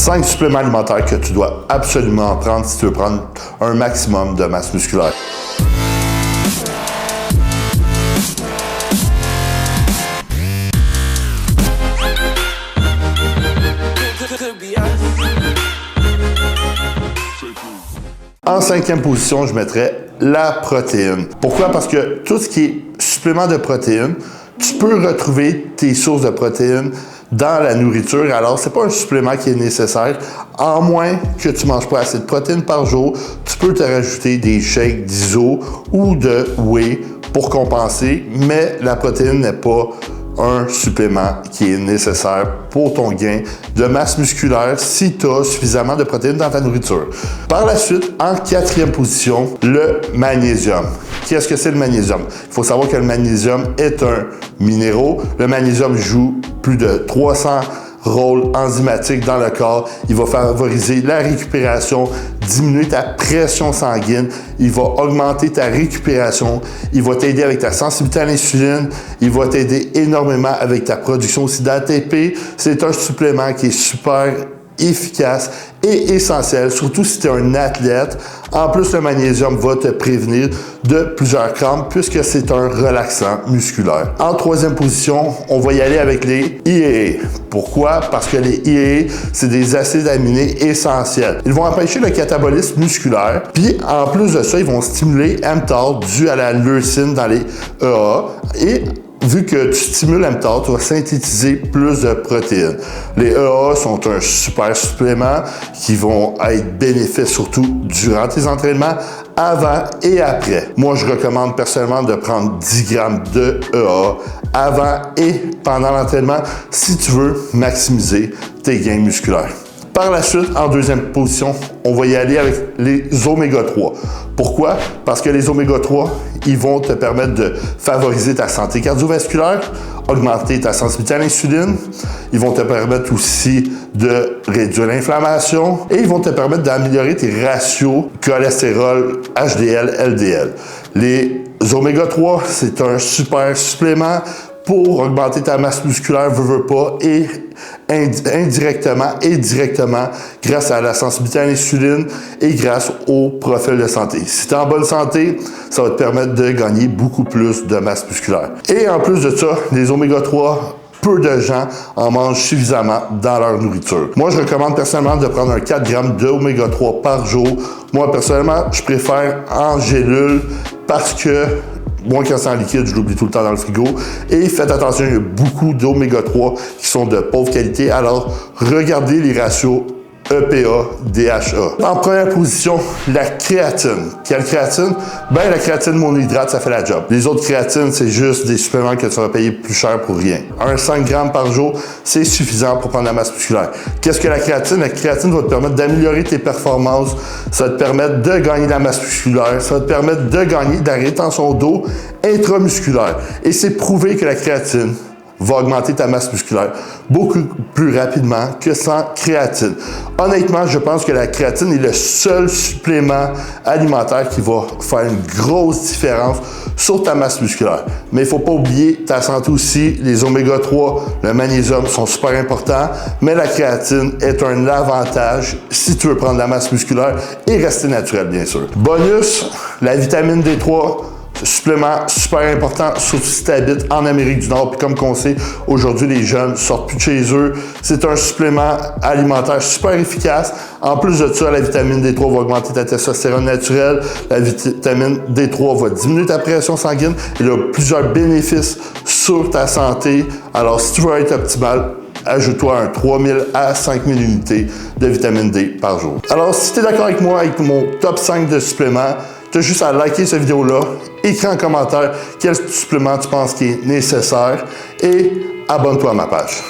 5 suppléments alimentaires que tu dois absolument prendre si tu veux prendre un maximum de masse musculaire. En 5e position, je mettrais la protéine. Pourquoi? Parce que tout ce qui est supplément de protéines, tu peux retrouver tes sources de protéines dans la nourriture. Alors, c'est pas un supplément qui est nécessaire. En moins que tu manges pas assez de protéines par jour, tu peux te rajouter des shakes d'iso ou de whey pour compenser, mais la protéine n'est pas un supplément qui est nécessaire pour ton gain de masse musculaire si tu as suffisamment de protéines dans ta nourriture. Par la suite, en 4e position, le magnésium. Qu'est-ce que c'est le magnésium? Il faut savoir que le magnésium est un minéral. Le magnésium joue plus de 300 rôles enzymatiques dans le corps. Il va favoriser la récupération, diminuer ta pression sanguine, il va augmenter ta récupération, il va t'aider avec ta sensibilité à l'insuline, il va t'aider énormément avec ta production aussi d'ATP. C'est un supplément qui est super efficace et essentiel, surtout si tu es un athlète. En plus, le magnésium va te prévenir de plusieurs crampes puisque c'est un relaxant musculaire. En 3e position, on va y aller avec les EAA. Pourquoi? Parce que les EAA, c'est des acides aminés essentiels. Ils vont empêcher le catabolisme musculaire, puis en plus de ça, ils vont stimuler mTOR dû à la leucine dans les EAA et vu que tu stimules mTOR, tu vas synthétiser plus de protéines. Les EAA sont un super supplément qui vont être bénéfiques surtout durant tes entraînements, avant et après. Moi, je recommande personnellement de prendre 10 grammes de EAA avant et pendant l'entraînement si tu veux maximiser tes gains musculaires. Par la suite, en 2e position, on va y aller avec les oméga 3. Pourquoi? Parce que les oméga 3, ils vont te permettre de favoriser ta santé cardiovasculaire, augmenter ta sensibilité à l'insuline, ils vont te permettre aussi de réduire l'inflammation et ils vont te permettre d'améliorer tes ratios cholestérol, HDL, LDL. Les oméga 3, c'est un super supplément pour augmenter ta masse musculaire, veux pas, et indirectement et directement grâce à la sensibilité à l'insuline et grâce au profil de santé. Si tu es en bonne santé, ça va te permettre de gagner beaucoup plus de masse musculaire. Et en plus de ça, les oméga 3, peu de gens en mangent suffisamment dans leur nourriture. Moi, je recommande personnellement de prendre un 4 grammes d'oméga 3 par jour. Moi, personnellement, je préfère en gélule parce que moi, quand c'est en liquide, je l'oublie tout le temps dans le frigo. Et faites attention, il y a beaucoup d'oméga 3 qui sont de pauvre qualité. Alors, regardez les ratios EPA, DHA. En première position, la créatine. Quelle créatine? Ben, la créatine monohydrate, ça fait la job. Les autres créatines, c'est juste des suppléments que tu vas payer plus cher pour rien. Un 5 grammes par jour, c'est suffisant pour prendre la masse musculaire. Qu'est-ce que la créatine? La créatine va te permettre d'améliorer tes performances, ça va te permettre de gagner de la masse musculaire, ça va te permettre de gagner de la rétention d'eau intramusculaire. Et c'est prouvé que la créatine va augmenter ta masse musculaire beaucoup plus rapidement que sans créatine. Honnêtement, je pense que la créatine est le seul supplément alimentaire qui va faire une grosse différence sur ta masse musculaire. Mais il ne faut pas oublier ta santé aussi. Les oméga 3, le magnésium sont super importants, mais la créatine est un avantage si tu veux prendre la masse musculaire et rester naturel, bien sûr. Bonus, la vitamine D3, supplément super important, surtout si tu habites en Amérique du Nord. Puis comme on sait, aujourd'hui, les jeunes sortent plus de chez eux. C'est un supplément alimentaire super efficace. En plus de ça, la vitamine D3 va augmenter ta testostérone naturelle. La vitamine D3 va diminuer ta pression sanguine. Il a plusieurs bénéfices sur ta santé. Alors, si tu veux être optimal, ajoute-toi un 3000 à 5000 unités de vitamine D par jour. Alors, si tu es d'accord avec moi avec mon top 5 de suppléments, tu as juste à liker cette vidéo-là, écris en commentaire quel supplément tu penses qui est nécessaire et abonne-toi à ma page.